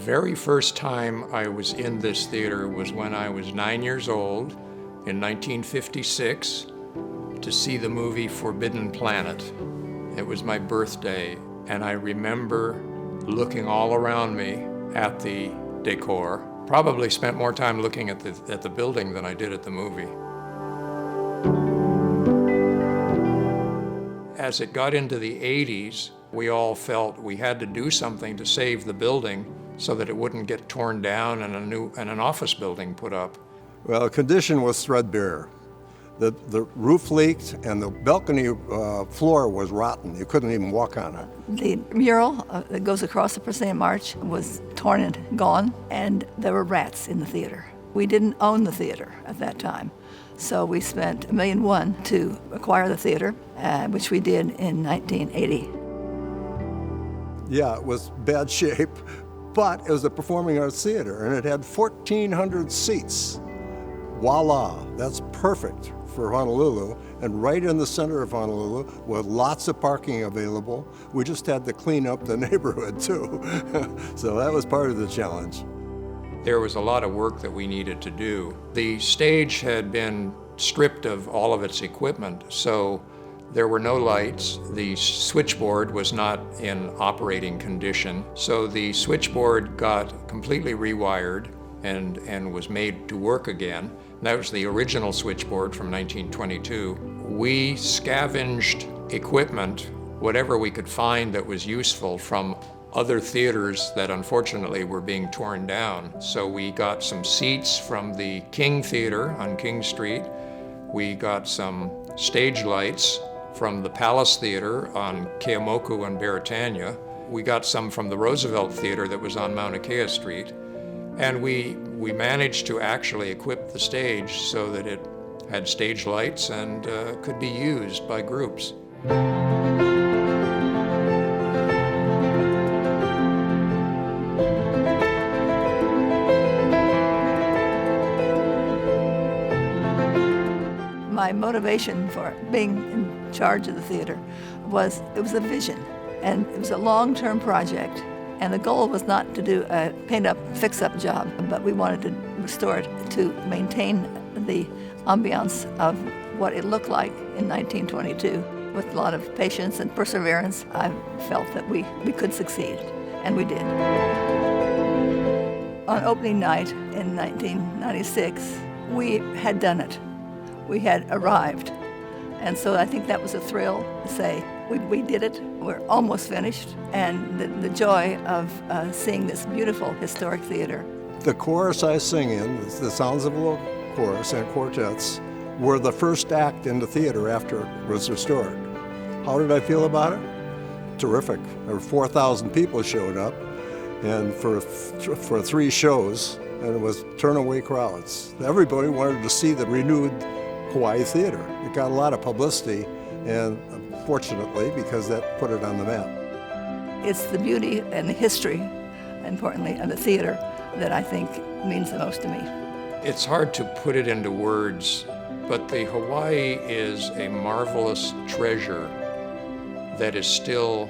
very first time I was in this theater was when I was 9 years old in 1956 to see the movie Forbidden Planet. It was my birthday, and I remember looking all around me at the decor. Probably spent more time looking at the building than I did at the movie. As it got into the 80s, we all felt we had to do something to save the building so that it wouldn't get torn down and an office building put up. Well, the condition was threadbare. The roof leaked and the balcony floor was rotten. You couldn't even walk on it. The mural that goes across the proscenium arch was torn and gone, and there were rats in the theater. We didn't own the theater at that time, so we spent $1.1 million to acquire the theater, which we did in 1980. Yeah, it was bad shape, but it was a performing arts theater, and it had 1,400 seats. Voila, that's perfect for Honolulu, and right in the center of Honolulu with lots of parking available. We just had to clean up the neighborhood too. So that was part of the challenge. There was a lot of work that we needed to do. The stage had been stripped of all of its equipment, so there were no lights. The switchboard was not in operating condition, so the switchboard got completely rewired and was made to work again. That was the original switchboard from 1922. We scavenged equipment, whatever we could find that was useful, from other theaters that unfortunately were being torn down. So we got some seats from the King Theater on King Street. We got some stage lights from the Palace Theater on Keomoku and Beretania. We got some from the Roosevelt Theater that was on Mauna Kea Street. And we managed to actually equip the stage so that it had stage lights and could be used by groups. My motivation for being in charge of the theater was a vision, and it was a long-term project. And the goal was not to do a paint-up, fix-up job, but we wanted to restore it to maintain the ambiance of what it looked like in 1922. With a lot of patience and perseverance, I felt that we could succeed, and we did. On opening night in 1996, we had done it. We had arrived. And so I think that was a thrill to say, we did it, we're almost finished, and the joy of seeing this beautiful historic theater. The chorus I sing in, the Sounds of Aloha chorus and quartets, were the first act in the theater after it was restored. How did I feel about it? Terrific. There were 4,000 people showed up, and for 3 shows, and it was turn-away crowds. Everybody wanted to see the renewed Hawaii Theatre. It got a lot of publicity, and fortunately, because that put it on the map. It's the beauty and the history, importantly, of the theater that I think means the most to me. It's hard to put it into words, but the Hawaii is a marvelous treasure that is still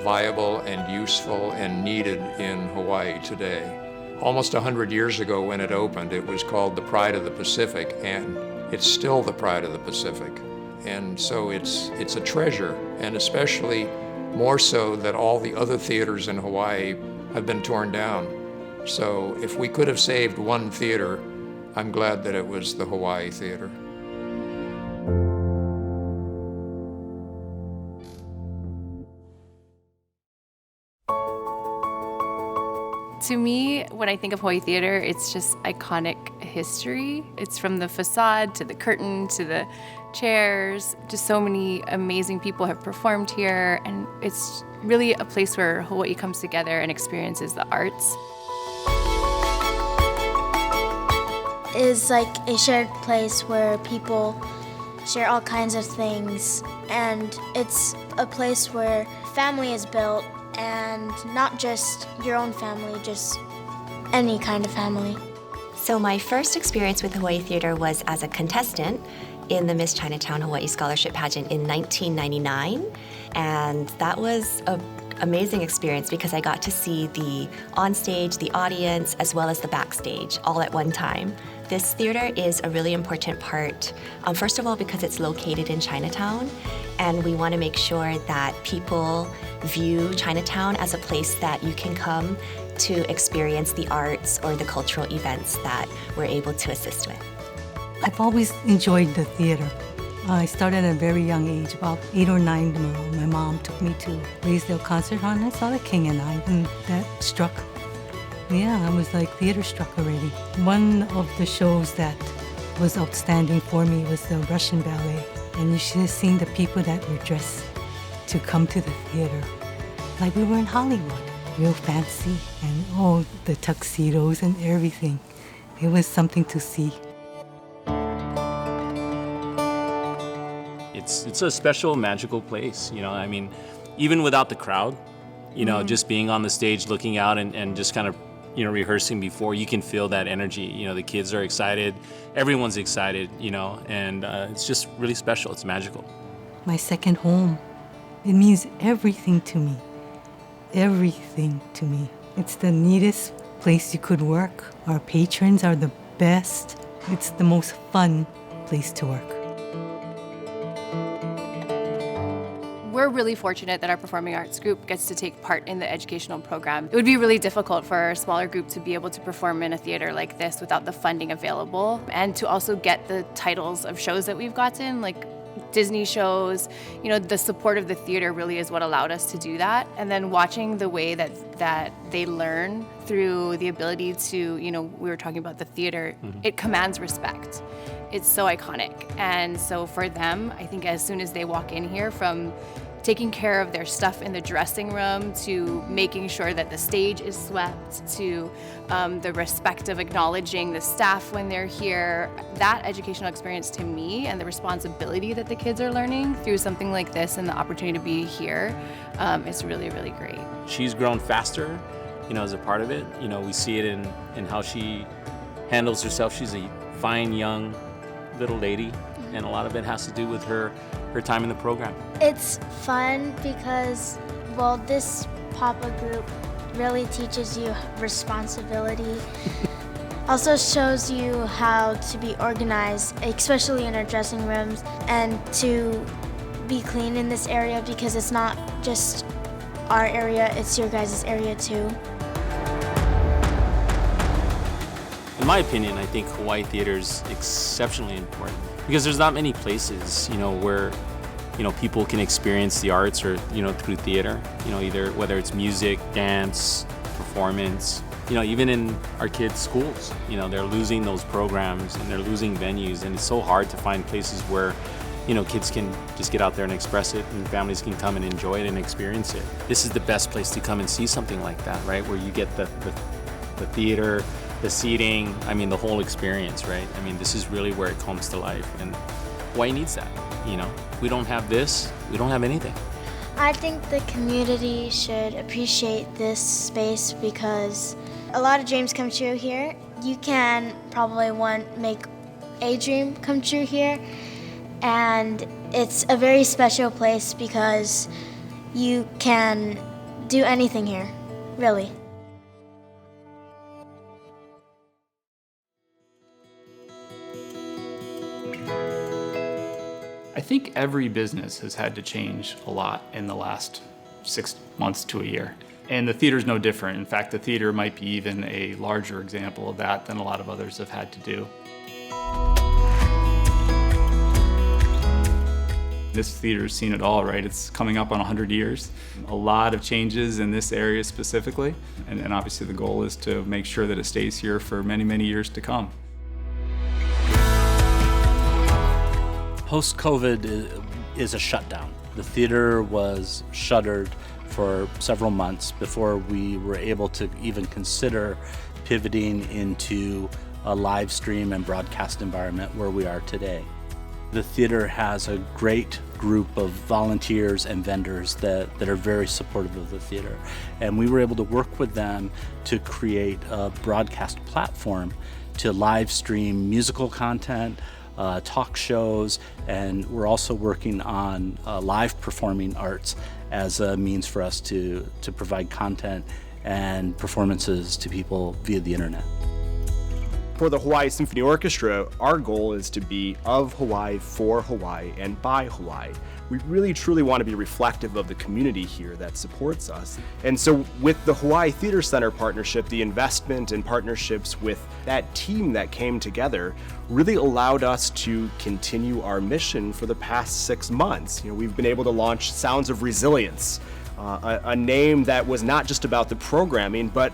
viable and useful and needed in Hawaii today. Almost 100 years ago when it opened, it was called the Pride of the Pacific, and it's still the Pride of the Pacific. And so it's a treasure, and especially more so that all the other theaters in Hawaii have been torn down. So if we could have saved one theater, I'm glad that it was the Hawaii Theatre. To me, when I think of Hawaii Theatre, it's just iconic history. It's from the facade to the curtain to the chairs. Just so many amazing people have performed here, and it's really a place where Hawaii comes together and experiences the arts. It's like a shared place where people share all kinds of things, and it's a place where family is built, and not just your own family, just any kind of family. So my first experience with Hawaii Theatre was as a contestant in the Miss Chinatown Hawaii Scholarship Pageant in 1999, and that was a amazing experience because I got to see the onstage, the audience, as well as the backstage all at one time. This theater is a really important part, first of all, because it's located in Chinatown, and we want to make sure that people view Chinatown as a place that you can come to experience the arts or the cultural events that we're able to assist with. I've always enjoyed the theater. I started at a very young age, about 8 or 9. My mom took me to Raysdale Concert Hall, and I saw The King and I, and that struck. Yeah, I was like theater struck already. One of the shows that was outstanding for me was the Russian ballet, and you should have seen the people that were dressed to come to the theater. Like we were in Hollywood, real fancy, and the tuxedos and everything. It was something to see. It's a special, magical place, I mean, even without the crowd, just being on the stage, looking out and just kind of, rehearsing before, you can feel that energy. The kids are excited, everyone's excited, and it's just really special. It's magical. My second home. It means everything to me. Everything to me. It's the neatest place you could work. Our patrons are the best. It's the most fun place to work. We're really fortunate that our performing arts group gets to take part in the educational program. It would be really difficult for a smaller group to be able to perform in a theater like this without the funding available, and to also get the titles of shows that we've gotten, like Disney shows. The support of the theater really is what allowed us to do that. And then watching the way that they learn through the ability to, we were talking about the theater, it commands respect. It's so iconic. And so for them, I think as soon as they walk in here, from taking care of their stuff in the dressing room to making sure that the stage is swept to the respect of acknowledging the staff when they're here, that educational experience to me and the responsibility that the kids are learning through something like this and the opportunity to be here, is really, really great. She's grown faster, as a part of it. We see it in how she handles herself. She's a fine young little lady, and a lot of it has to do with her time in the program. It's fun because, this Papa group really teaches you responsibility. Also shows you how to be organized, especially in our dressing rooms, and to be clean in this area because it's not just our area, it's your guys' area too. In my opinion, I think Hawaii Theatre is exceptionally important because there's not many places, where, people can experience the arts or, through theater, either whether it's music, dance, performance, even in our kids' schools, they're losing those programs and they're losing venues, and it's so hard to find places where, kids can just get out there and express it and families can come and enjoy it and experience it. This is the best place to come and see something like that, right? Where you get the theater, the seating, the whole experience, right? This is really where it comes to life, and Hawaii needs that, We don't have this, we don't have anything. I think the community should appreciate this space because a lot of dreams come true here. You can probably make a dream come true here, and it's a very special place because you can do anything here, really. I think every business has had to change a lot in the last 6 months to a year. And the theater's no different. In fact, the theater might be even a larger example of that than a lot of others have had to do. This theater's seen it all, right? It's coming up on 100 years. A lot of changes in this area specifically. And obviously the goal is to make sure that it stays here for many, many years to come. Post-COVID is a shutdown. The theater was shuttered for several months before we were able to even consider pivoting into a live stream and broadcast environment where we are today. The theater has a great group of volunteers and vendors that are very supportive of the theater. And we were able to work with them to create a broadcast platform to live stream musical content, talk shows, and we're also working on live performing arts as a means for us to provide content and performances to people via the internet. For the Hawaii Symphony Orchestra, our goal is to be of Hawaii, for Hawaii, and by Hawaii. We really truly want to be reflective of the community here that supports us. And so with the Hawaii Theater Center partnership, the investment and partnerships with that team that came together really allowed us to continue our mission for the past 6 months. We've been able to launch Sounds of Resilience, a name that was not just about the programming, but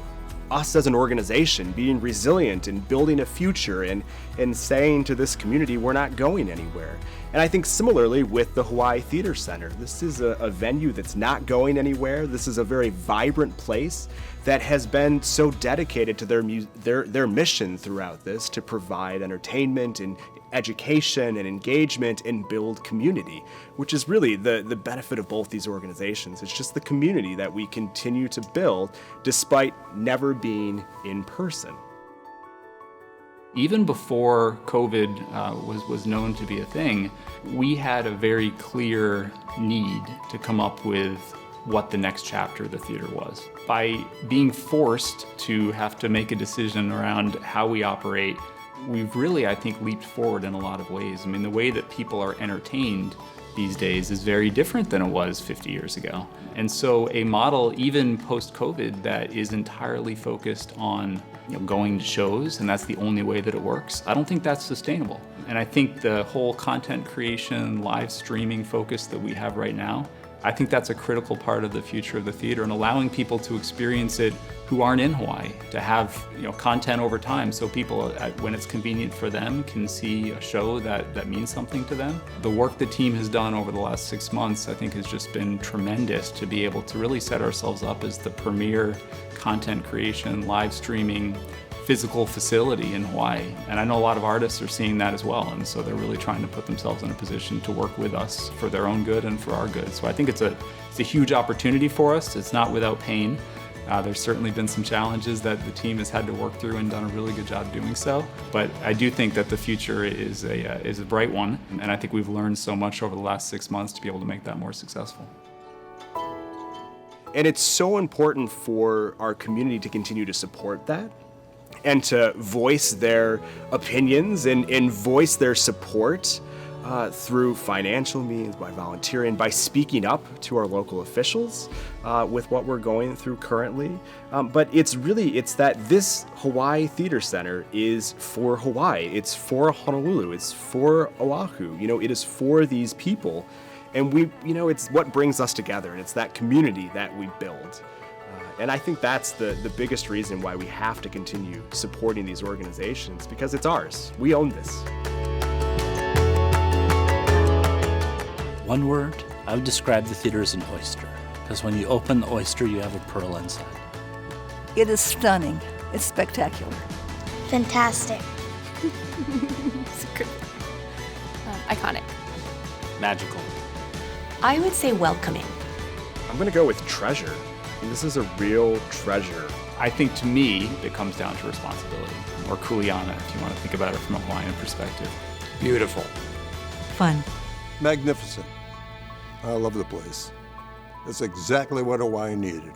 us as an organization being resilient and building a future and saying to this community, we're not going anywhere. And I think similarly with the Hawaii Theater Center, this is a venue that's not going anywhere. This is a very vibrant place that has been so dedicated to their mission throughout this, to provide entertainment and education and engagement and build community, which is really the benefit of both these organizations. It's just the community that we continue to build despite never being in person. Even before COVID was known to be a thing, we had a very clear need to come up with what the next chapter of the theater was. By being forced to have to make a decision around how we operate, we've really, I think, leaped forward in a lot of ways. I mean, the way that people are entertained these days is very different than it was 50 years ago. And so a model, even post-COVID, that is entirely focused on going to shows, and that's the only way that it works, I don't think that's sustainable. And I think the whole content creation, live streaming focus that we have right now, I think that's a critical part of the future of the theater, and allowing people to experience it who aren't in Hawaii, to have content over time so people, when it's convenient for them, can see a show that means something to them. The work the team has done over the last 6 months, I think, has just been tremendous to be able to really set ourselves up as the premier content creation, live streaming, physical facility in Hawaii. And I know a lot of artists are seeing that as well, and so they're really trying to put themselves in a position to work with us for their own good and for our good. So I think it's a huge opportunity for us. It's not without pain. There's certainly been some challenges that the team has had to work through and done a really good job doing so. But I do think that the future is a bright one, and I think we've learned so much over the last 6 months to be able to make that more successful. And it's so important for our community to continue to support that and to voice their opinions and voice their support through financial means, by volunteering, by speaking up to our local officials with what we're going through currently. But it's that this Hawaii Theater Center is for Hawaii. It's for Honolulu. It's for Oahu. It is for these people. And it's what brings us together, and it's that community that we build. And I think that's the biggest reason why we have to continue supporting these organizations, because it's ours. We own this. One word, I would describe the theater as an oyster, because when you open the oyster, you have a pearl inside. It is stunning. It's spectacular. Fantastic. Iconic. Magical. I would say welcoming. I'm going to go with treasure. This is a real treasure. I think, to me, it comes down to responsibility, or kuleana, if you want to think about it from a Hawaiian perspective. Beautiful. Fun. Magnificent. I love the place. It's exactly what Hawaii needed.